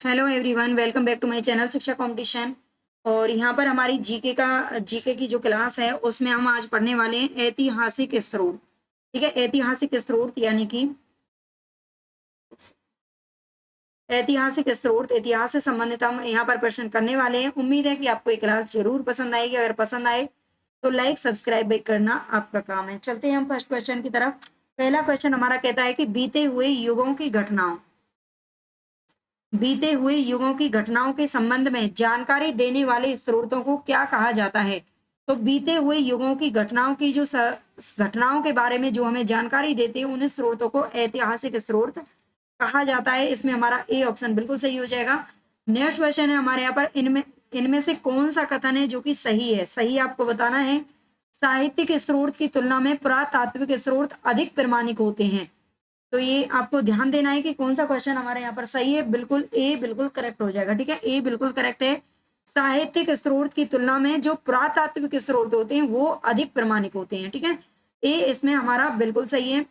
Hello everyone, welcome back to my channel Shiksha competition. और यहाँ पर हमारी जीके की जो क्लास है उसमें हम आज पढ़ने वाले हैं ऐतिहासिक स्रोत। ठीक है, ऐतिहासिक स्रोत यानी कि इतिहास से संबंधित हम यहाँ पर प्रश्न करने वाले हैं। उम्मीद है कि आपको ये क्लास जरूर पसंद आएगी। अगर पसंद आए तो लाइक सब्सक्राइब करना आपका काम है। चलते हैं हम फर्स्ट क्वेश्चन की तरफ। पहला क्वेश्चन हमारा कहता है कि बीते हुए युगों की घटनाओं के संबंध में जानकारी देने वाले स्रोतों को क्या कहा जाता है। तो बीते हुए युगों की घटनाओं की घटनाओं के बारे में जो हमें जानकारी देते हैं उन स्रोतों को ऐतिहासिक स्रोत कहा जाता है। इसमें हमारा ए ऑप्शन बिल्कुल सही हो जाएगा। नेक्स्ट क्वेश्चन है हमारे यहाँ पर, इनमें इनमें से कौन सा कथन है जो कि सही है। सही आपको बताना है। साहित्यिक स्रोत की तुलना में पुरातात्विक स्रोत अधिक प्रमाणिक होते हैं। तो ये आपको ध्यान देना है कि कौन सा क्वेश्चन हमारे यहाँ पर सही है। बिल्कुल ए बिल्कुल करेक्ट हो जाएगा। ठीक है, ए बिल्कुल करेक्ट है। साहित्यिक स्रोत की तुलना में जो पुरातात्विक स्रोत होते हैं वो अधिक प्रमाणिक होते हैं। ठीक है, ए इसमें हमारा बिल्कुल सही है।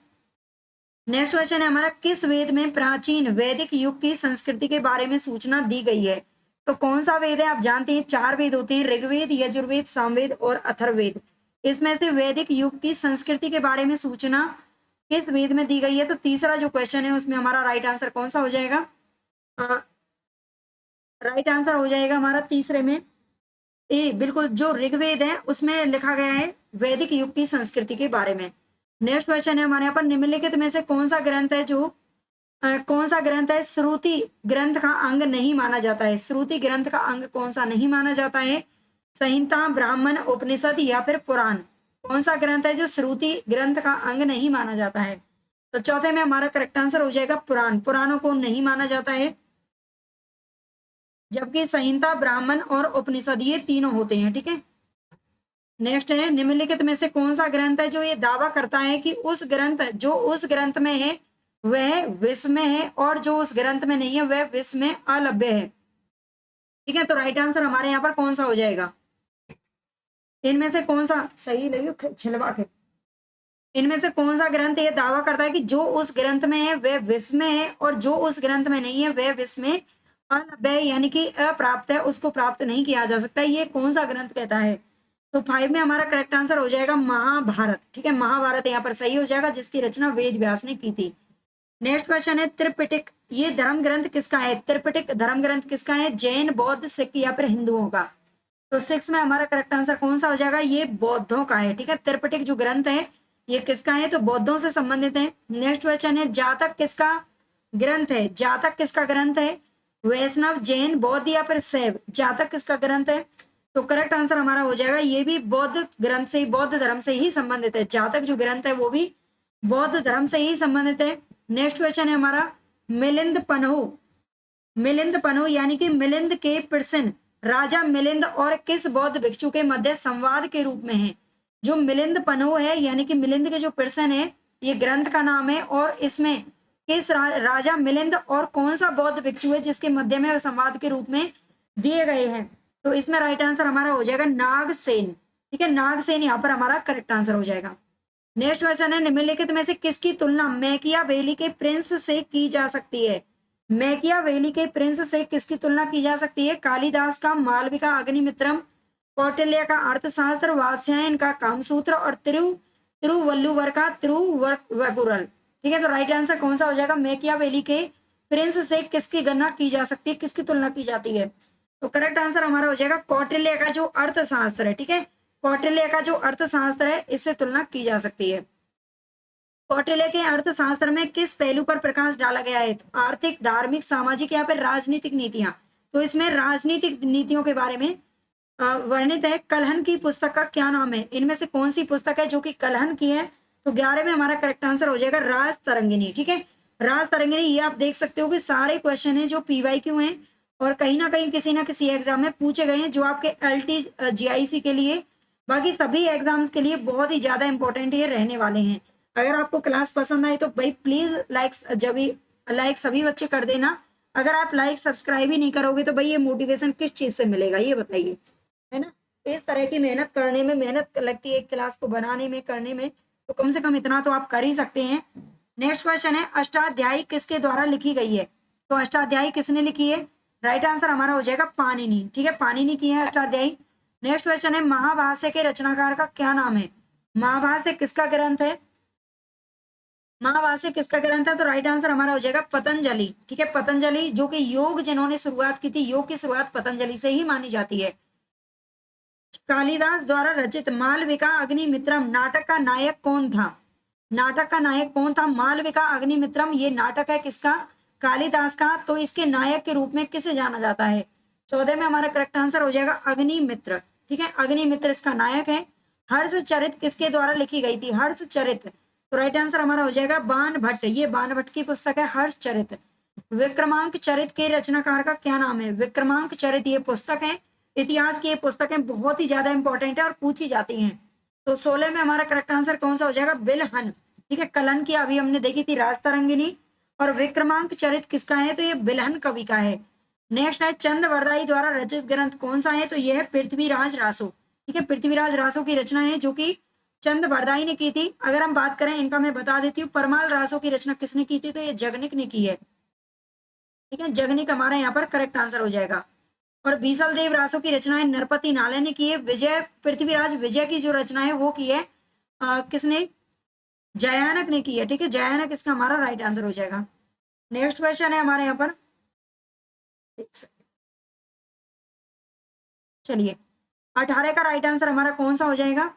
नेक्स्ट क्वेश्चन है हमारा, किस वेद में प्राचीन वैदिक युग की संस्कृति के बारे में सूचना दी गई है। तो कौन सा वेद है, आप जानते हैं 4 वेद होते हैं, ऋग्वेद, यजुर्वेद, सामवेद और अथर्ववेद। इसमें से वैदिक युग की संस्कृति के बारे में सूचना किस वेद में दी गई है। तो तीसरा जो क्वेश्चन है उसमें हमारा राइट आंसर कौन सा हो जाएगा। राइट आंसर हो जाएगा हमारा तीसरे में ए बिल्कुल, जो ऋग्वेद है उसमें लिखा गया है वैदिक युग की संस्कृति के बारे में। नेक्स्ट क्वेश्चन है हमारे यहाँ पर, निम्नलिखित में से कौन सा ग्रंथ है श्रुति ग्रंथ का अंग नहीं माना जाता है। श्रुति ग्रंथ का अंग कौन सा नहीं माना जाता है। संहिता, ब्राह्मण, उपनिषद या फिर पुराण। कौन सा ग्रंथ है जो श्रुति ग्रंथ का अंग नहीं माना जाता है। तो चौथे में हमारा करेक्ट आंसर हो जाएगा पुराण। पुराणों को नहीं माना जाता है, जबकि संहिता, ब्राह्मण और उपनिषद ये तीनों होते हैं। ठीक है, नेक्स्ट है, निम्नलिखित में से कौन सा ग्रंथ है जो ये दावा करता है कि जो उस ग्रंथ में है वह विश्व में है और जो उस ग्रंथ में नहीं है वह विश्व में अलभ्य है। ठीक है, तो राइट आंसर हमारे यहाँ पर कौन सा हो जाएगा। इनमें से कौन सा सही लगे छिलवा के, इनमें से कौन सा ग्रंथ ये दावा करता है कि जो उस ग्रंथ में है वह विश्व में है और जो उस ग्रंथ में नहीं है वह विश्व में अलभ्य यानी कि अप्राप्त है, उसको प्राप्त नहीं किया जा सकता। ये कौन सा ग्रंथ कहता है। तो 5 में हमारा करेक्ट आंसर हो जाएगा महाभारत। ठीक है, महाभारत यहाँ पर सही हो जाएगा, जिसकी रचना वेद व्यास ने की थी। नेक्स्ट क्वेश्चन है, त्रिपिटक ये धर्म ग्रंथ किसका है। त्रिपिटक धर्म ग्रंथ किसका है, जैन, बौद्ध, सिख या फिर हिंदुओं का। तो 6 में हमारा करेक्ट आंसर कौन सा हो जाएगा, ये बौद्धों का है। ठीक है, त्रिपिटक जो ग्रंथ है ये किसका है, तो बौद्धों से संबंधित है। नेक्स्ट क्वेश्चन है, जातक किसका ग्रंथ है। जातक किसका ग्रंथ है, वैष्णव, जैन, बौद्ध या फिर शैव। जातक किसका ग्रंथ है। तो करेक्ट आंसर हमारा हो जाएगा ये भी बौद्ध ग्रंथ से, बौद्ध धर्म से ही संबंधित है। जातक जो ग्रंथ है वो भी बौद्ध धर्म से ही संबंधित है। नेक्स्ट क्वेश्चन है हमारा, मिलिंद पन्हु यानी कि मिलिंद के प्रश्न राजा मिलिंद और किस बौद्ध भिक्षु के मध्य संवाद के रूप में है। जो मिलिंद पन्हु है यानी कि मिलिंद के जो प्रश्न है ये ग्रंथ का नाम है और इसमें किस राजा मिलिंद और कौन सा बौद्ध भिक्षु है जिसके मध्य में संवाद के रूप में दिए गए हैं। तो इसमें राइट आंसर हमारा हो जाएगा नागसेन। ठीक है, नागसेन यहाँ पर हमारा करेक्ट आंसर हो जाएगा। नेक्स्ट क्वेश्चन है, निम्नलिखित में से किसकी तुलना मैकियावेली के प्रिंस से की जा सकती है। मैकियावेली के प्रिंस से किसकी तुलना की जा सकती है। कालिदास का मालविका अग्निमित्रम, कौटिल्य का अर्थशास्त्र, वात्स्यायन का कामसूत्र और तिरुवल्लुवर का तिरुवकुरल। ठीक है, तो राइट आंसर कौन सा हो जाएगा, मैकियावेली के प्रिंस से किसकी गणना की जा सकती है, किसकी तुलना की जाती है। तो करेक्ट आंसर हमारा हो जाएगा कौटिल्य का जो अर्थशास्त्र है। ठीक है, कौटिल्य का जो अर्थशास्त्र है इससे तुलना की जा सकती है। कौटिल्य के अर्थशास्त्र में किस पहलू पर प्रकाश डाला गया है। तो आर्थिक, धार्मिक, सामाजिक या फिर राजनीतिक नीतियां। तो इसमें राजनीतिक नीतियों के बारे में वर्णित है। कलहन की पुस्तक का क्या नाम है। इनमें से कौन सी पुस्तक है जो कि कलहन की है। तो 11 में हमारा करेक्ट आंसर हो जाएगा राज तरंगिनी। ठीक है, राज तरंगिनी ये आप देख सकते हो कि सारे क्वेश्चन है जो PYQ हैं और कहीं ना कहीं किसी ना किसी एग्जाम में पूछे गए हैं जो आपके LT GIC के लिए, बाकी सभी एग्जाम्स के लिए बहुत ही ज्यादा इंपॉर्टेंट ये रहने वाले हैं। अगर आपको क्लास पसंद आई तो भाई प्लीज लाइक सभी बच्चे कर देना। अगर आप लाइक सब्सक्राइब ही नहीं करोगे तो भाई ये मोटिवेशन किस चीज से मिलेगा ये बताइए, है ना। इस तरह की मेहनत करने में मेहनत लगती है एक क्लास को बनाने में, करने में, तो कम से कम इतना तो आप कर ही सकते हैं। नेक्स्ट क्वेश्चन है, अष्टाध्यायी किसके द्वारा लिखी गई है। तो अष्टाध्यायी किसने लिखी है, राइट आंसर हमारा हो जाएगा पाणिनि। ठीक है, पाणिनि की है अष्टाध्यायी। नेक्स्ट क्वेश्चन है महाभाष्य के रचनाकार का क्या नाम है? महाभाष्य किसका ग्रंथ है? महाभाष्य किसका ग्रंथ है? तो राइट आंसर हमारा हो जाएगा पतंजलि। ठीक है, पतंजलि, जो कि योग जिन्होंने शुरुआत की थी, योग की शुरुआत पतंजलि से ही मानी जाती है। कालिदास द्वारा रचित मालविका अग्निमित्रम नाटक का नायक कौन था? नाटक का नायक कौन था? मालविका अग्निमित्रम ये नाटक है किसका? कालिदास का। तो इसके नायक के रूप में किसे जाना जाता है? 14 में हमारा करेक्ट आंसर हो जाएगा अग्निमित्र। ठीक है, अग्निमित्र इसका नायक है। हर्षचरित किसके द्वारा लिखी गई थी? हर्षचरित। तो राइट आंसर हमारा हो जाएगा बाण भट्ट। ये बाण भट्ट की पुस्तक है हर्षचरित। विक्रमांक चरित के रचनाकार का क्या नाम है? विक्रमांक चरित ये पुस्तक है। इतिहास की ये पुस्तकें बहुत ही ज्यादा इंपॉर्टेंट है और पूछी जाती हैं। तो 16 में हमारा करेक्ट आंसर कौन सा हो जाएगा? बिलहन। ठीक है, कलन की अभी हमने देखी थी राजतरंगिनी। और विक्रमांक चरित किसका है? तो ये बिलहन कवि का है। नेक्स्ट है चंद्रवरदाई द्वारा रचित ग्रंथ कौन सा है? तो ये है पृथ्वीराज रासो। ठीक है, पृथ्वीराज रासो की रचना है जो कि चंद्रवरदाई ने की थी। अगर हम बात करें इनका, मैं बता देती हूँ, परमाल रासो की रचना किसने की थी? तो ये जगनिक ने की है। ठीक है, जगनिक हमारा यहाँ पर करेक्ट आंसर हो जाएगा। और बीसल देव रासो की रचना है नरपति नाले ने की है। विजय, पृथ्वीराज विजय की जो रचना है वो की है किसने? जयानक ने की है। ठीक है, जयानक इसका हमारा राइट आंसर हो जाएगा। नेक्स्ट क्वेश्चन है हमारे यहाँ पर, चलिए 18 का राइट आंसर हमारा कौन सा हो जाएगा?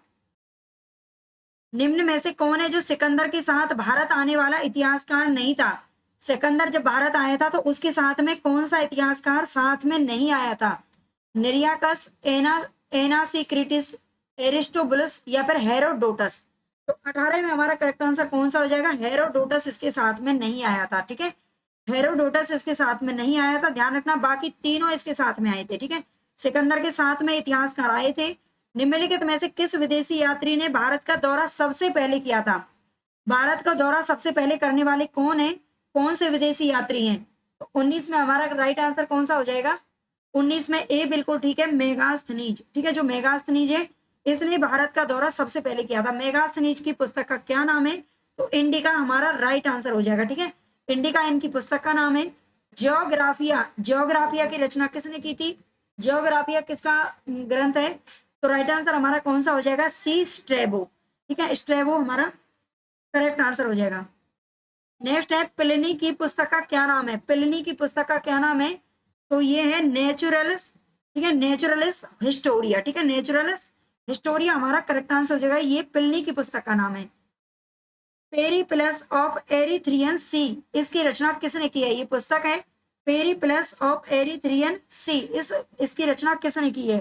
निम्न में से कौन है जो सिकंदर के साथ भारत आने वाला इतिहासकार नहीं था? सिकंदर जब भारत आया था तो उसके साथ में कौन सा इतिहासकार साथ में नहीं आया था? निरियाकस, एनासिक्रिटिस, एरिस्टोबुलस या फिर हेरोडोटस? तो 18 में हमारा करेक्ट आंसर कौन सा हो जाएगा? हेरोडोटस इसके साथ में नहीं आया था। ठीक है, हेरोडोटस इसके साथ में नहीं आया था, ध्यान रखना। बाकी तीनों इसके साथ में आए थे। ठीक है, सिकंदर के साथ में इतिहासकार आए थे। निम्नलिखित में से किस विदेशी यात्री ने भारत का दौरा सबसे पहले किया था? भारत का दौरा सबसे पहले करने वाले कौन है? कौन से विदेशी यात्री हैं? तो 19 में हमारा राइट आंसर कौन सा हो जाएगा? 19 में ए बिल्कुल ठीक है, मेगास्थनीज। ठीक है, जो मेगास्थनीज है इसने भारत का दौरा सबसे पहले किया था। मेगास्थनीज की पुस्तक का क्या नाम है? तो इंडिका हमारा राइट आंसर हो जाएगा। ठीक है, इंडिका इनकी पुस्तक का नाम है। जियोग्राफिया, जियोग्राफिया की रचना किसने की थी? जियोग्राफिया किसका ग्रंथ है? तो राइट आंसर हमारा कौन सा हो जाएगा? सी स्ट्रेबो। ठीक है, स्ट्रेबो हमारा करेक्ट आंसर हो जाएगा। नेक्स्ट है प्लिनी की पुस्तक का क्या नाम है? प्लिनी की पुस्तक का क्या नाम है? तो ये है नेचुरलिस। ठीक है, नेचुरलिस हिस्टोरिया। ठीक है, नेचुरलिस हिस्टोरिया हमारा करेक्ट आंसर हो जाएगा। ये प्लिनी की पुस्तक का नाम है। पेरिप्लस ऑफ एरिथ्रियन सी, इसकी रचना किसने की है? ये पुस्तक है पेरिप्लस ऑफ एरिथ्रियन सी, इसकी रचना किसने की है?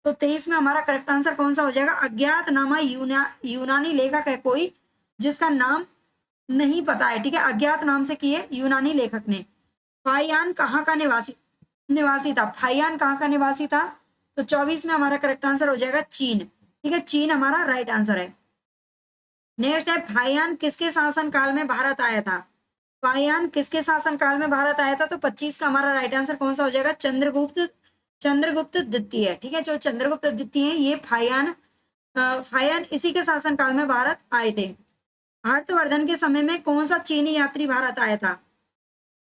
तो 23 में हमारा करेक्ट आंसर कौन सा हो जाएगा? अज्ञातनामा। यूनानी लेखक है कोई जिसका नाम नहीं पता है। ठीक है, अज्ञात नाम से की है यूनानी लेखक ने। फाइयान कहाँ का निवासी था? फाइयान कहाँ का निवासी था? तो 24 में हमारा करेक्ट आंसर हो जाएगा चीन। ठीक है, चीन हमारा राइट आंसर है। नेक्स्ट है फाइयान किसके शासन काल में भारत आया था? फाइयान किसके शासन काल में भारत आया था? तो 25 का हमारा राइट आंसर कौन सा हो जाएगा? चंद्रगुप्त द्वितीय। ठीक है, जो चंद्रगुप्त द्वितीय है ये फाइयान इसी के शासन काल में भारत आए थे। हर्षवर्धन के समय में कौन सा चीनी यात्री भारत आया था?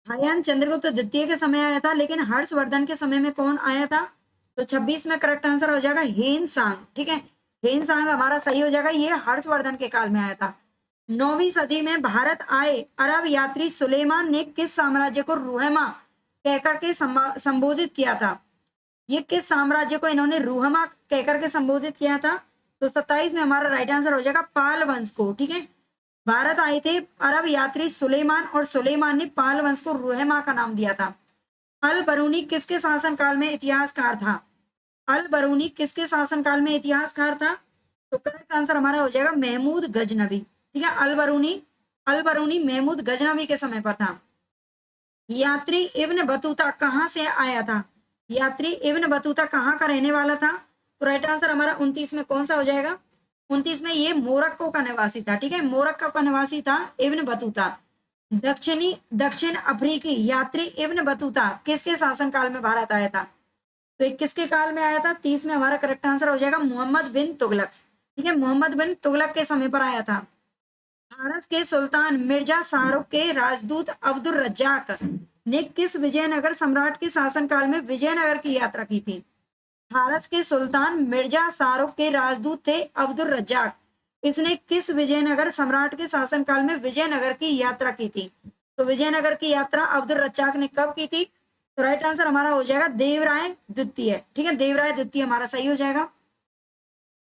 फाइयान चंद्रगुप्त द्वितीय के समय आया था, लेकिन हर्षवर्धन के समय में कौन आया था? तो 26 में करेक्ट आंसर हो जाएगा हेन सांग। ठीक है, हेन सांग हमारा सही हो जाएगा, ये हर्षवर्धन के काल में आया था। 9वीं सदी में भारत आए अरब यात्री सुलेमान ने किस साम्राज्य को रूहमा कहकर के संबोधित किया था? ये किस साम्राज्य को इन्होंने रूहमा कहकर के संबोधित किया था? तो 27 में हमारा राइट आंसर हो जाएगा पाल वंश को। ठीक है, भारत आए थे अरब यात्री सुलेमान और सुलेमान ने पाल वंश को रूहमा का नाम दिया था। अल बरूनी किसके शासनकाल में इतिहासकार था? अल बरूनी किसके शासनकाल में इतिहासकार था? तो करेक्ट आंसर हमारा हो जाएगा महमूद गजनवी। ठीक है, अल बरूनी महमूद गजनवी के समय पर था। यात्री इब्न बतूता कहाँ से आया था? यात्री इब्न बतूता कहाँ का रहने वाला था? तो राइट आंसर हमारा 29 में कौन सा हो जाएगा? 29 में ये मोरक्को का निवासी था। ठीक है, मोरक्को का निवासी था इब्न बतूता। दक्षिण अफ्रीकी यात्री इब्न बतूता किसके शासनकाल में भारत आया था? तो ये किसके काल में आया था? 30 में हमारा करेक्ट आंसर हो जाएगा मोहम्मद बिन तुगलक। ठीक है, मोहम्मद बिन तुगलक के समय पर आया था। फारस के सुल्तान मिर्जा शाहरुख के राजदूत अब्दुल रज्जाक ने किस विजयनगर सम्राट के शासनकाल में विजयनगर की यात्रा की थी? फारस के सुल्तान मिर्जा शाहरुख के राजदूत थे अब्दुल रज्जाक। इसने किस विजयनगर सम्राट के शासनकाल में विजयनगर की यात्रा की थी? तो विजयनगर की यात्रा अब्दुल रज्जाक ने कब की थी? तो राइट आंसर हमारा हो जाएगा देवराय द्वितीय। ठीक है, देवराय द्वितीय हमारा सही हो जाएगा।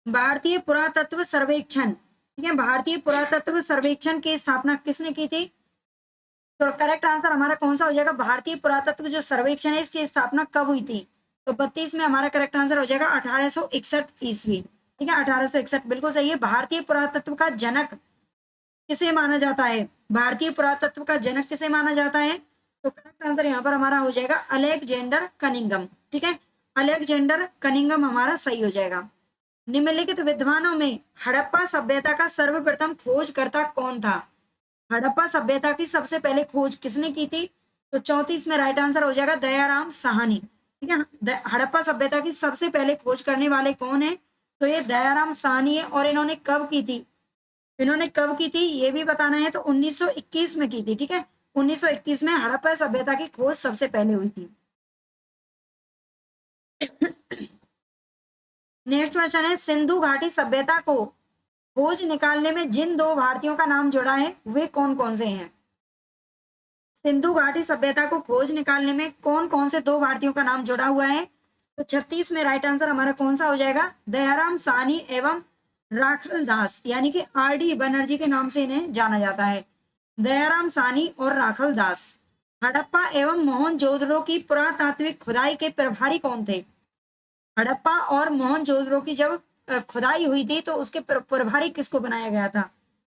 भारतीय पुरातत्व सर्वेक्षण, ठीक है, भारतीय पुरातत्व सर्वेक्षण की स्थापना किसने की थी? तो करेक्ट आंसर हमारा कौन सा हो जाएगा? भारतीय पुरातत्व जो सर्वेक्षण है इसकी स्थापना कब हुई थी? तो 32 में हमारा करेक्ट आंसर हो जाएगा 1861 ईस्वी। ठीक है, 1861 बिल्कुल सही है। भारतीय पुरातत्व का जनक किसे माना जाता है? भारतीय पुरातत्व का जनक किसे माना जाता है? तो करेक्ट आंसर यहाँ पर हमारा हो जाएगा अलेक्जेंडर कनिंगम। ठीक है, अलेक्जेंडर कनिंगम हमारा सही हो जाएगा। निम्नलिखित विद्वानों में हड़प्पा सभ्यता का सर्वप्रथम खोजकर्ता कौन था? हड़प्पा सभ्यता की सबसे पहले खोज किसने की थी? तो 34 में राइट आंसर हो जाएगा दयाराम साहनी। ठीक है, हड़प्पा सभ्यता की सबसे पहले खोज करने वाले कौन है? तो ये दयाराम साहनी है। और इन्होंने कब की थी? इन्होंने कब की थी ये भी बताना है। तो 1921 में की थी। ठीक है, 1921 में हड़प्पा सभ्यता की खोज सबसे पहले हुई थी। नेक्स्ट क्वेश्चन है, सिंधु घाटी सभ्यता को खोज निकालने में जिन दो भारतीयों का नाम जुड़ा है वे कौन कौन से हैं? सिंधु घाटी सभ्यता को खोज निकालने में कौन कौन से दो भारतीयों का नाम जुड़ा हुआ है? तो 36 में राइट आंसर हमारा कौन सा हो जाएगा? दयाराम साहनी एवं राखल दास, यानी कि आर.डी. बनर्जी के नाम से इन्हें जाना जाता है। दयाराम साहनी और राखल दास। हड़प्पा एवं मोहनजोदड़ो की पुरातात्विक खुदाई के प्रभारी कौन थे? हड़प्पा और मोहनजोदड़ो की जब खुदाई हुई थी तो उसके प्रभारी किसको बनाया गया था?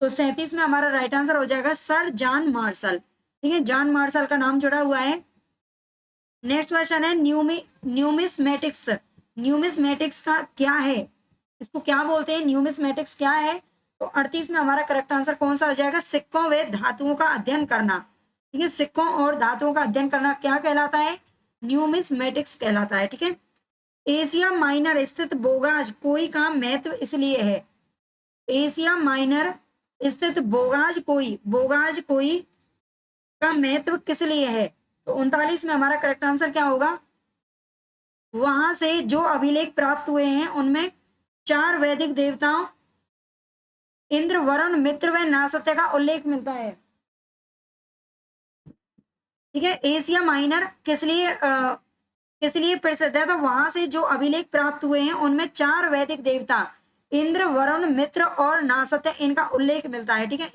तो 37 में हमारा राइट आंसर हो जाएगा सर जॉन मार्शल। ठीक है, जॉन मार्शल का नाम जुड़ा हुआ है। नेक्स्ट क्वेश्चन है, न्यूमिस्मेटिक्स। न्यूमिस्मेटिक्स का क्या है? इसको क्या बोलते हैं? न्यूमिस्मेटिक्स क्या है? तो 38 में हमारा करेक्ट आंसर कौन सा हो जाएगा? सिक्कों व धातुओं का अध्ययन करना। ठीक है, सिक्कों और धातुओं का अध्ययन करना क्या कहलाता है? न्यूमिस्मेटिक्स कहलाता है। ठीक है, एशिया माइनर स्थित बोगाज कोई का महत्व इसलिए है। एशिया माइनर स्थित बोगाज कोई का महत्व किस लिए है? तो 39 में हमारा करेक्ट आंसर क्या होगा? वहां से जो अभिलेख प्राप्त हुए हैं उनमें 4 वैदिक देवताओं इंद्र, वरुण, मित्र व नासत्य का उल्लेख मिलता है। ठीक है, एशिया माइनर किस लिए प्रसिद्ध है? तो वहां से जो अभिलेख प्राप्त हुए हैं उनमें 4 वैदिक देवता इंद्र, वरुण, मित्र और नासत्य इनका उल्लेख मिलता है। ठीक है,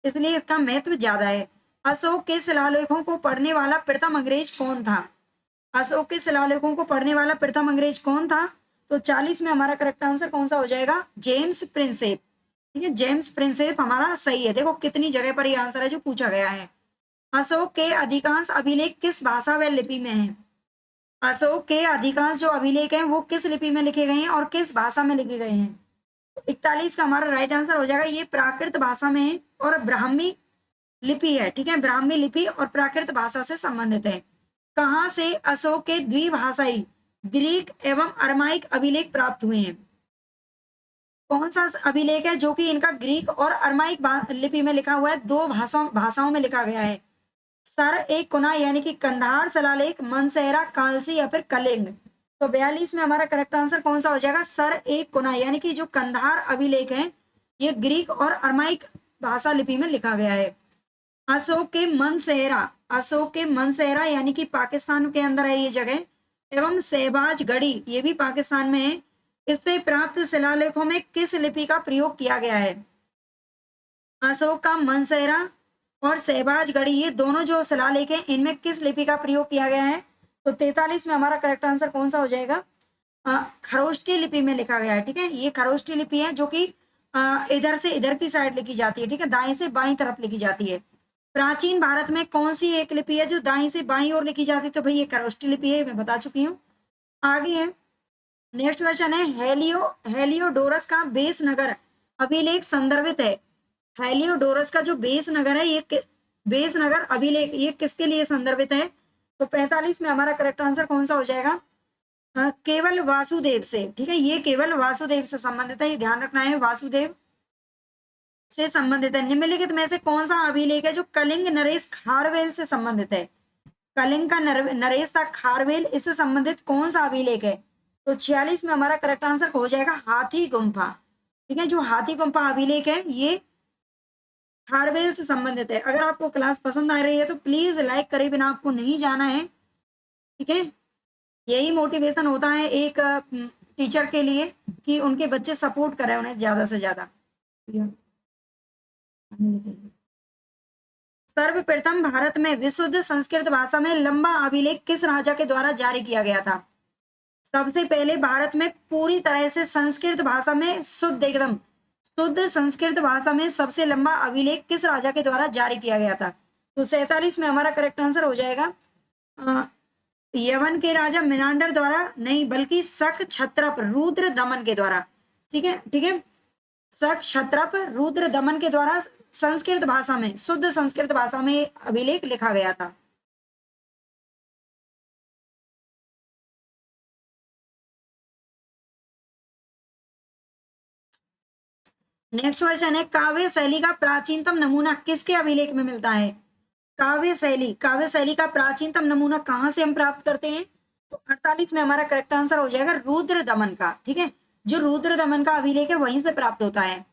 इसलिए इसका महत्व ज्यादा है। अशोक के शिलालेखों को पढ़ने वाला प्रथम अंग्रेज कौन था? अशोक के शिलालेखों को पढ़ने वाला प्रथम अंग्रेज कौन था? तो 40 में हमारा करेक्ट आंसर कौन सा हो जाएगा? James Prinsep. ठीक है, जेम्स प्रिंसेप हमारा सही है। देखो कितनी जगह पर ये आंसर है जो पूछा गया है। अशोक के अधिकांश अभिलेख किस भाषा व लिपि में हैं? अशोक के अधिकांश जो अभिलेख हैं वो किस लिपि में लिखे गए हैं और किस भाषा में लिखे गए हैं? 41 का हमारा राइट आंसर हो जाएगा ये प्राकृत भाषा में है और ब्राह्मी लिपि है। ठीक है, ब्राह्मी लिपि और प्राकृत भाषा से संबंधित है। कहाँ से अशोक के द्विभाषाई ग्रीक एवं अरमाइक अभिलेख प्राप्त हुए हैं? कौन सा अभिलेख है जो कि इनका ग्रीक और अरमाइक लिपि में लिखा हुआ है? 2 भाषाओं में लिखा गया है। सर एक कुना यानी कि कंधार शिलालेख, मनसेहरा, कालसी या फिर कलिंग। तो 42 में हमारा करेक्ट आंसर कौन सा हो जाएगा? सर एक कुना, यानी कि जो कंधार अभिलेख है ये ग्रीक और अरमाइक भाषा लिपि में लिखा गया है। अशोक के मनसेहरा यानी कि पाकिस्तान के अंदर है ये जगह, एवं शहबाज गढ़ी ये भी पाकिस्तान में है। इससे प्राप्त शिलालेखों में किस लिपि का प्रयोग किया गया है? अशोक का मनसेहरा और शहबाज गढ़ी ये दोनों जो शिलालेख हैं इनमें किस लिपि का प्रयोग किया गया है? तो 43 में हमारा करेक्ट आंसर कौन सा हो जाएगा? खरोष्टी लिपि में लिखा गया है। ठीक है, ये खरोष्टी लिपि है जो कि इधर से इधर की साइड लिखी जाती है। ठीक है, दाएं से बाईं तरफ लिखी जाती है। प्राचीन भारत में कौन सी एक लिपि है जो दाएं से बाईं ओर लिखी जाती है? तो भाई ये खरोष्टी लिपि है, मैं बता चुकी हूँ। आगे है, नेक्स्ट क्वेश्चन है, हेलियोडोरस का बेस नगर अभिलेख संदर्भित है। हेलियोडोरस का जो बेस नगर है ये बेस नगर अभिलेख ये किसके लिए संदर्भित है? तो 45 में हमारा करेक्ट आंसर कौन सा हो जाएगा? केवल वासुदेव से। ठीक है, ये केवल वासुदेव से संबंधित है, ये ध्यान रखना है। वासुदेव से संबंधित है। निम्नलिखित में से कौन सा अभिलेख है जो कलिंग नरेश खारवेल से संबंधित है? कलिंग का नरेश था खारवेल, इससे संबंधित कौन सा अभिलेख है? तो 46 में हमारा करेक्ट आंसर हो जाएगा हाथी गुम्फा। ठीक है, जो हाथी गुम्फा अभिलेख है ये खारवेल से संबंधित है। अगर आपको क्लास पसंद आ रही है तो प्लीज लाइक करे बिना आपको नहीं जाना है। ठीक है, यही मोटिवेशन होता है एक टीचर के लिए कि उनके बच्चे सपोर्ट करें उन्हें ज्यादा से ज्यादा। सर्वप्रथम भारत में विशुद्ध संस्कृत भाषा में लंबा अभिलेख किस राजा के द्वारा जारी किया गया था? सबसे पहले भारत में पूरी तरह से संस्कृत भाषा में शुद्ध एकदम शुद्ध संस्कृत भाषा में सबसे लंबा अभिलेख किस राजा के द्वारा जारी किया गया था? तो 47 में हमारा करेक्ट आंसर हो जाएगा यवन के राजा मिनांडर द्वारा नहीं, बल्कि शक क्षत्रप रुद्र दमन के द्वारा। ठीक है, ठीक है, शक क्षत्रप रुद्र दमन के द्वारा संस्कृत भाषा में शुद्ध संस्कृत भाषा में अभिलेख लिखा गया था। नेक्स्ट क्वेश्चन है काव्य शैली का प्राचीनतम नमूना किसके अभिलेख में मिलता है? काव्य शैली का प्राचीनतम नमूना कहां से हम प्राप्त करते हैं? तो 48 में हमारा करेक्ट आंसर हो जाएगा रुद्र दमन का। ठीक है, जो रुद्र दमन का अभिलेख है वहीं से प्राप्त होता है।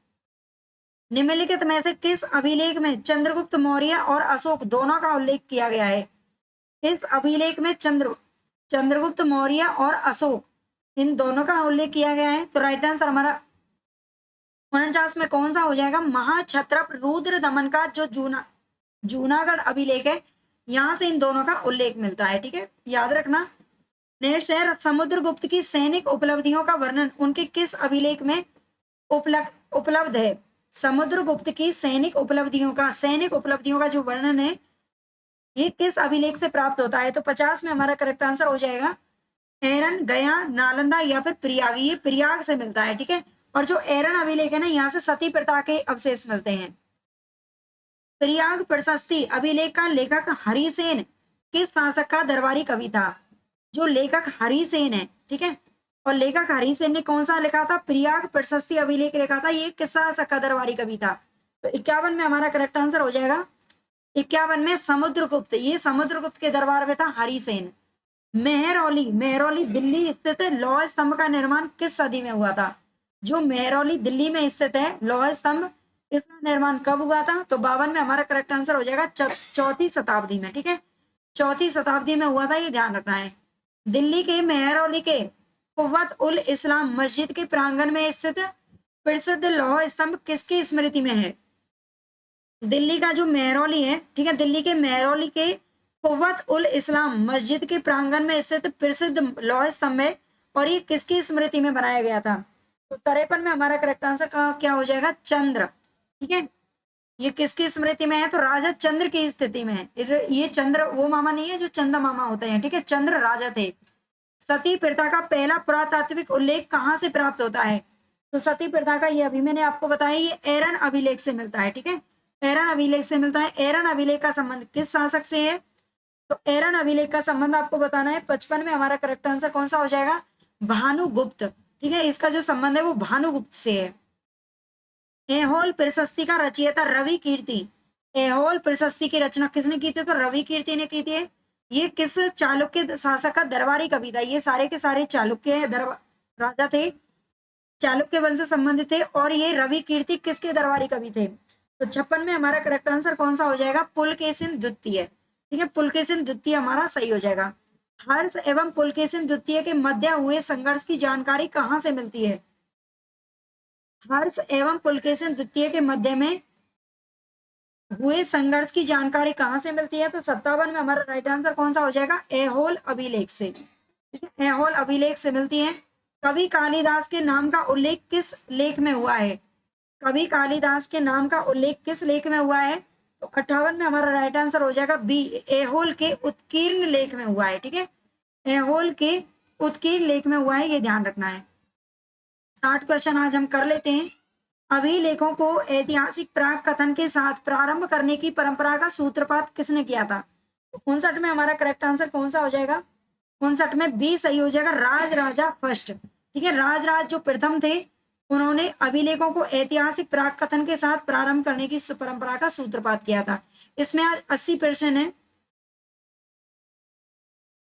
निम्नलिखित में से किस अभिलेख में चंद्रगुप्त मौर्य और अशोक दोनों का उल्लेख किया गया है? इस अभिलेख में चंद्रगुप्त मौर्य और अशोक इन दोनों का उल्लेख किया गया है। तो राइट आंसर हमारा 49 में कौन सा हो जाएगा? महाक्षत्रप रुद्र दमन का जो जूनागढ़ अभिलेख है यहां से इन दोनों का उल्लेख मिलता है। ठीक है, याद रखना। नेक्स्ट है समुद्रगुप्त की सैनिक उपलब्धियों का वर्णन उनके किस अभिलेख में उपलब्ध है? समुद्रगुप्त की सैनिक उपलब्धियों का जो वर्णन है ये किस अभिलेख से प्राप्त होता है? तो 50 में हमारा करेक्ट आंसर हो जाएगा एरन, गया, नालंदा या फिर प्रयाग। ये प्रयाग से मिलता है। ठीक है, और जो एरन अभिलेख है ना यहाँ से सती प्रथा के अवशेष मिलते हैं। प्रयाग प्रशस्ति अभिलेख का लेखक हरिसेन किस शासक का दरबारी कवि था? जो लेखक हरिसेन है, ठीक है, और लेखक हरिसेन ने कौन सा लिखा था? प्रयाग प्रशस्ति अभिलेख लिखा था। ये किस शासक का दरबारी कवि था? तो 51 में हमारा करेक्ट आंसर हो जाएगा 51 में समुद्रगुप्त। ये समुद्रगुप्त के दरबार में था हरिसेन। मेहरौली दिल्ली स्थित लौह स्तंभ का निर्माण किस सदी में हुआ था? जो मेहरौली दिल्ली में स्थित है लौह स्तंभ, इसका निर्माण कब हुआ था? तो 52 में हमारा करेक्ट आंसर हो जाएगा चौथी शताब्दी में। ठीक है, चौथी शताब्दी में हुआ था, ये ध्यान रखना है। दिल्ली के मेहरौली के कुव्वत उल इस्लाम मस्जिद के प्रांगण में स्थित प्रसिद्ध लौह स्तंभ किसकी स्मृति में है? दिल्ली का जो मेहरौली है, ठीक है, दिल्ली के मेहरौली के कुव्वत उल इस्लाम मस्जिद के प्रांगण में स्थित प्रसिद्ध लौह स्तंभ है और ये किसकी स्मृति में बनाया गया था? तो 53 में हमारा करेक्ट आंसर का क्या हो जाएगा? चंद्र। ठीक है, ये किसकी स्मृति में है? तो राजा चंद्र की स्थिति में है। ये चंद्र वो मामा नहीं है जो चंदा मामा होते हैं। ठीक है, चंद्र राजा थे। सती प्रथा का पहला पुरातात्विक उल्लेख कहाँ से प्राप्त होता है? तो सती प्रथा का ये अभी मैंने आपको बताया ये एरन अभिलेख से मिलता है। ठीक है, एरन अभिलेख से मिलता है। एरन अभिलेख का संबंध किस शासक से है? तो एरन अभिलेख का संबंध आपको बताना है। 55 में हमारा करेक्ट आंसर कौन सा हो जाएगा? भानुगुप्त। ठीक है, इसका जो संबंध है वो भानुगुप्त से है। ऐहोल प्रशस्ति का रचयिता रवि कीर्ति। ऐहोल प्रशस्ति की रचना किसने की थी? तो रवि कीर्ति ने की थी। ये किस चालुक्य शासक का दरबारी कवि था? ये सारे के सारे चालुक्य राजा थे, चालुक्य वंश से संबंधित थे और ये रवि कीर्ति किसके दरबारी कवि थे? तो 56 में हमारा करेक्ट आंसर कौन सा हो जाएगा? पुलकेशिन द्वितीय। ठीक है, पुलकेशिन द्वितीय हमारा सही हो जाएगा। हर्ष एवं पुलकेशिन द्वितीय के मध्य हुए संघर्ष की जानकारी कहाँ से मिलती है? हर्ष एवं पुलकेशिन द्वितीय के मध्य में हुए संघर्ष की जानकारी कहाँ से मिलती है? तो 57 में हमारा राइट आंसर कौन सा हो जाएगा? ऐहोल अभिलेख से। ठीक है, ऐहोल अभिलेख से मिलती है। कवि कालिदास के नाम का उल्लेख किस लेख में हुआ है? कवि कालिदास के नाम का उल्लेख किस लेख में हुआ है? तो 58 में हमारा राइट आंसर हो जाएगा बी, ऐहोल के उत्कीर्ण लेख में हुआ है। ठीक है, ऐहोल के उत्कीर्ण लेख में हुआ है, ये ध्यान रखना है। 60 क्वेश्चन आज हम कर लेते हैं। अभिलेखों को ऐतिहासिक प्राक कथन के साथ प्रारंभ करने की परंपरा का सूत्रपात किसने किया था? 59 में हमारा करेक्ट आंसर कौन सा हो जाएगा? 59 में बी सही हो जाएगा, राज राजा फर्स्ट। ठीक है, राज जो प्रथम थे उन्होंने अभिलेखों को ऐतिहासिक प्राक कथन के साथ प्रारंभ करने की परंपरा का सूत्रपात किया था। इसमें आज 80% है,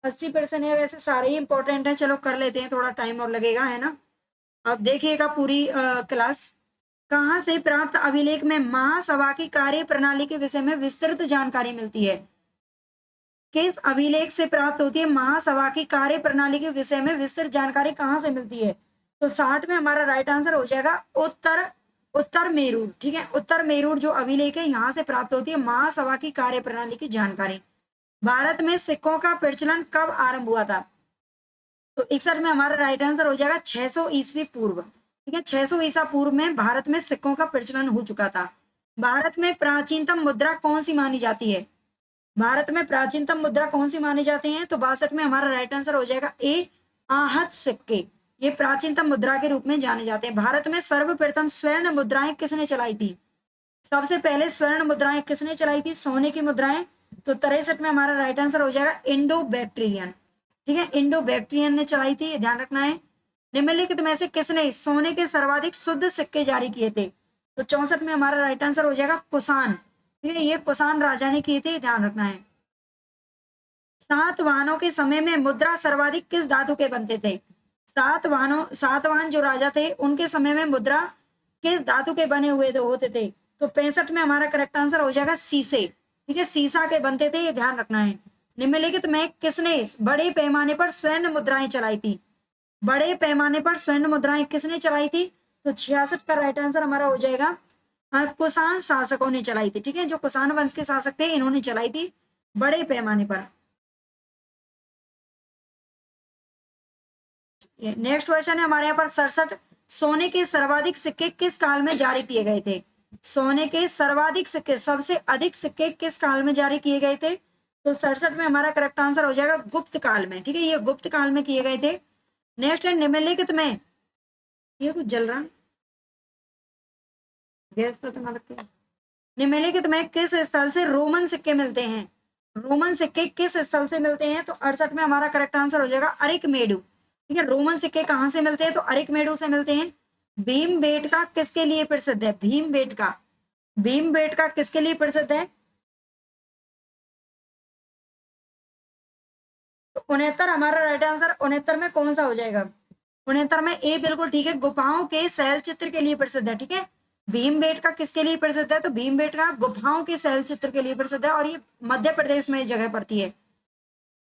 80% है, वैसे सारे ही इंपॉर्टेंट है, चलो कर लेते हैं, थोड़ा टाइम और लगेगा, है ना। अब देखिएगा पूरी क्लास। कहाँ से प्राप्त अभिलेख में महासभा की कार्य प्रणाली के विषय में विस्तृत जानकारी मिलती है। किस अभिलेख से प्राप्त होती है महासभा की कार्य प्रणाली के विषय में विस्तृत जानकारी कहाँ से मिलती है? तो 60 में हमारा राइट आंसर हो जाएगा उत्तर उत्तर मेरूर। ठीक है, उत्तर मेरूर जो अभिलेख है यहाँ से प्राप्त होती है महासभा की कार्य प्रणाली की जानकारी। भारत में सिक्कों का प्रचलन कब आरंभ हुआ था? तो 61 में हमारा राइट आंसर हो जाएगा 600 ईस्वी पूर्व। ठीक है, 600 ईसा पूर्व में भारत में सिक्कों का प्रचलन हो चुका था। भारत में प्राचीनतम मुद्रा कौन सी मानी जाती है? भारत में प्राचीनतम मुद्रा कौन सी मानी जाती है? तो 62 में हमारा राइट आंसर हो जाएगा ए, आहत सिक्के। ये प्राचीनतम मुद्रा के रूप में जाने जाते हैं। भारत में सर्वप्रथम स्वर्ण मुद्राएं किसने चलाई थी? सबसे पहले स्वर्ण मुद्राएं किसने चलाई थी? सोने की मुद्राएं। तो 63 में हमारा राइट आंसर हो जाएगा इंडो बैक्टीरियन। ठीक है, इंडो बैक्टीरियन ने चलाई थी, ये ध्यान रखना है। निम्नलिखित में से किसने सोने के सर्वाधिक शुद्ध सिक्के जारी किए थे? तो 64 में हमारा राइट आंसर हो जाएगा कुषाण। ठीक है, ये कुषाण राजा ने किए थे, ध्यान रखना है। सातवाहनों के समय में मुद्रा सर्वाधिक किस धातु के बनते थे? सातवाहन जो राजा थे उनके समय में मुद्रा किस धातु के बने हुए होते थे? तो 65 में हमारा करेक्ट आंसर हो जाएगा शीशे। ठीक है, सीसा के बनते थे, ये ध्यान रखना है। निम्नलिखित में किसने बड़े पैमाने पर स्वर्ण मुद्राएं चलाई थी? बड़े पैमाने पर स्वर्ण मुद्राएं किसने चलाई थी? तो 66 का राइट आंसर हमारा हो जाएगा कुषाण शासकों ने चलाई थी। ठीक है, जो कुषाण वंश के शासक थे इन्होंने चलाई थी बड़े पैमाने पर। नेक्स्ट क्वेश्चन है हमारे यहाँ पर 67, सोने के सर्वाधिक सिक्के किस काल में जारी किए गए थे? सोने के सर्वाधिक सिक्के, सबसे अधिक सिक्के किस काल में जारी किए गए थे? तो 67 में हमारा करेक्ट आंसर हो जाएगा गुप्त काल में। ठीक है, ये गुप्त काल में किए गए थे। नेक्स्ट है निम्नलिखित में, ये कुछ जल रहा है, गैस पर तो ना रखे। निम्नलिखित में किस स्थल से रोमन सिक्के मिलते हैं? रोमन सिक्के किस स्थल से मिलते हैं? तो 68 में हमारा करेक्ट आंसर हो जाएगा अरिकमेडु। ठीक है, रोमन सिक्के कहाँ से मिलते हैं? तो अरिकमेडु से मिलते हैं। भीमबेटका किसके लिए प्रसिद्ध है? भीमबेटका, भीमबेटका किसके लिए प्रसिद्ध है? तो 69 हमारा राइट आंसर, 69 में कौन सा हो जाएगा? 69 में ए बिल्कुल ठीक है, गुफाओं के शैल चित्र के लिए प्रसिद्ध है। ठीक है, भीमबेटका किसके लिए प्रसिद्ध है? तो भीमबेटका गुफाओं के शैल चित्र के लिए प्रसिद्ध है, और ये मध्य प्रदेश में जगह पड़ती है।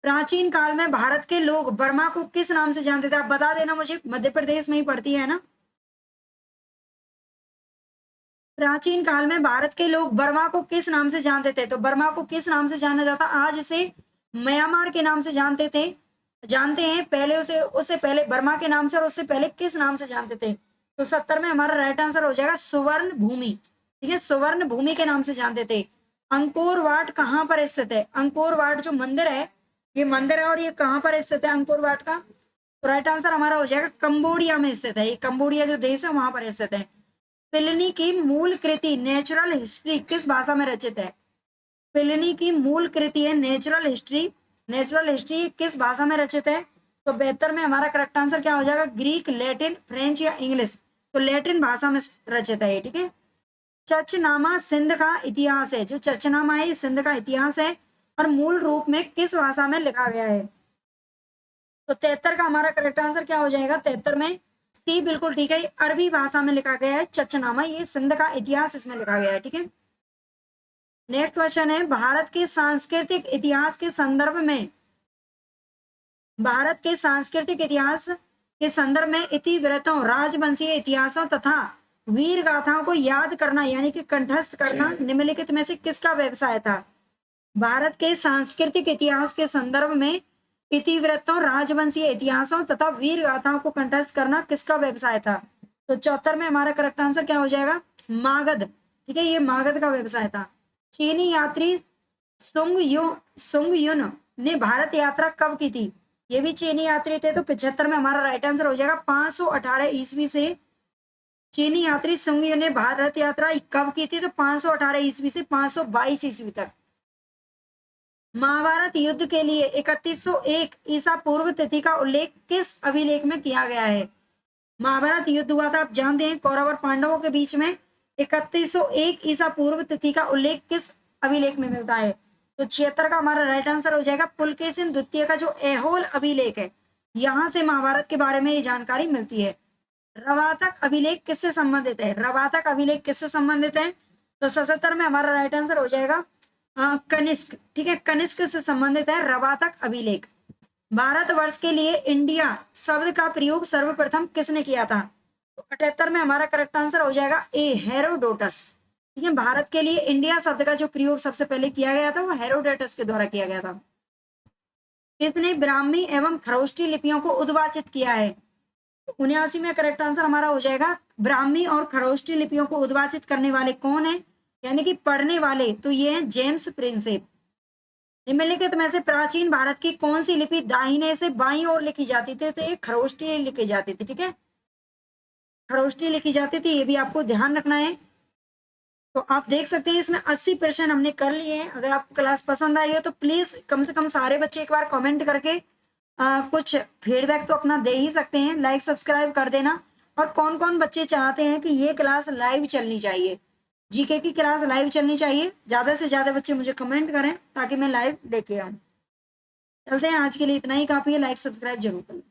प्राचीन काल में भारत के लोग बर्मा को किस नाम से जानते थे? आप बता देना मुझे, मध्य प्रदेश में ही पड़ती है ना। प्राचीन काल में भारत के लोग बर्मा को किस नाम से जानते थे? तो बर्मा को किस नाम से जाना जाता? आज उसे म्यांमार के नाम से जानते हैं। पहले उससे पहले बर्मा के नाम से, और उससे पहले किस नाम से जानते थे? तो 70 में हमारा राइट आंसर हो जाएगा सुवर्ण भूमि। ठीक है, सुवर्ण भूमि के नाम से जानते थे। अंकोर वाट कहाँ पर स्थित है? अंकोर वाट जो मंदिर है, ये मंदिर है, और ये कहाँ पर स्थित है अंकोर वाट का? तो राइट आंसर हमारा हो जाएगा कंबोडिया में स्थित है। ये कंबोडिया जो देश है वहां पर स्थित है। प्लिनी की मूल कृति नेचुरल हिस्ट्री किस भाषा में रचित है? प्लिनी की मूल कृति है नेचुरल हिस्ट्री। नेचुरल हिस्ट्री किस भाषा में रचित है? तो 72 में हमारा करेक्ट आंसर क्या हो जाएगा? ग्रीक, लैटिन, फ्रेंच या इंग्लिश? तो लैटिन भाषा में रचित है। ठीक है, चचनामा सिंध का इतिहास है। जो चचनामा है सिंध का इतिहास है, और मूल रूप में किस भाषा में लिखा गया है? तो 73 का हमारा करेक्ट आंसर क्या हो जाएगा? 73 में सी बिल्कुल ठीक है, अरबी भाषा में लिखा गया है चचनामा, ये सिंध का इतिहास इसमें लिखा गया है। ठीक है, नेक्स्ट क्वेश्चन है भारत के सांस्कृतिक इतिहास के संदर्भ में, भारत के सांस्कृतिक इतिहास के संदर्भ में इतिवृत्तों, राजवंशीय इतिहासों तथा वीर गाथाओं को याद करना यानी कि कंठस्थ करना निम्नलिखित में से किसका व्यवसाय था? भारत के सांस्कृतिक इतिहास के संदर्भ में इतिवृत्तों, राजवंशीय इतिहासों तथा वीर गाथाओं को कंठस्थ करना किसका व्यवसाय था? तो 74 में हमारा करेक्ट आंसर क्या हो जाएगा? मागध। ठीक है, ये मागध का व्यवसाय था। चीनी यात्री सुंग युन ने भारत यात्रा कब की थी? ये भी चीनी यात्री थे। तो 75 में हमारा राइट आंसर हो जाएगा 518 ईस्वी से चीनी यात्री सुंग युन ने भारत यात्रा कब की थी? तो 518 ईस्वी से 522 ईस्वी तक। महाभारत युद्ध के लिए 3101 ईसा पूर्व तिथि का उल्लेख किस अभिलेख में किया गया है? महाभारत युद्ध हुआ था, आप जानते हैं, कौरव और पांडवों के बीच में। 3101 ईसा पूर्व तिथि का उल्लेख किस अभिलेख में मिलता है? तो 76 का हमारा राइट आंसर हो जाएगा पुलकेशिन द्वितीय का जो ऐहोल अभिलेख है, यहां से महाभारत के बारे में ये जानकारी मिलती है। रवातक अभिलेख किससे संबंधित है? रवातक अभिलेख किससे संबंधित है? तो 77 में हमारा राइट आंसर हो जाएगा कनिष्क। ठीक है, कनिष्क से संबंधित है रवातक अभिलेख। भारतवर्ष के लिए इंडिया शब्द का प्रयोग सर्वप्रथम किसने किया था? तो 78 में हमारा करेक्ट आंसर हो जाएगा ए, हेरोडोटस। ठीक है, भारत के लिए इंडिया शब्द का जो प्रयोग सबसे पहले किया गया था वो हेरोडोटस के द्वारा किया गया था। किसने ब्राह्मी एवं खरोष्टी लिपियों को उद्वाचित किया है? 79 में करेक्ट आंसर हमारा हो जाएगा ब्राह्मी और खरोष्टी लिपियों को उद्वाचित करने वाले कौन है, यानी कि पढ़ने वाले, तो ये हैं जेम्स प्रिंसेप। निम्नलिखित में से प्राचीन भारत की कौन सी लिपि दाहिने से बाईं ओर लिखी जाती थी? तो ये खरोष्टी लिखी जाती थी। ठीक है, खरोष्टी लिखी जाती थी, ये भी आपको ध्यान रखना है। तो आप देख सकते हैं इसमें 80% हमने कर लिए हैं। अगर आपको क्लास पसंद आई हो तो प्लीज कम से कम सारे बच्चे एक बार कमेंट करके कुछ फीडबैक तो अपना दे ही सकते हैं। लाइक सब्सक्राइब कर देना। और कौन कौन बच्चे चाहते हैं कि ये क्लास लाइव चलनी चाहिए, जीके की क्लास लाइव चलनी चाहिए, ज्यादा से ज्यादा बच्चे मुझे कमेंट करें ताकि मैं लाइव लेके आऊं। चलते हैं, आज के लिए इतना ही काफी है। लाइक सब्सक्राइब जरूर करें।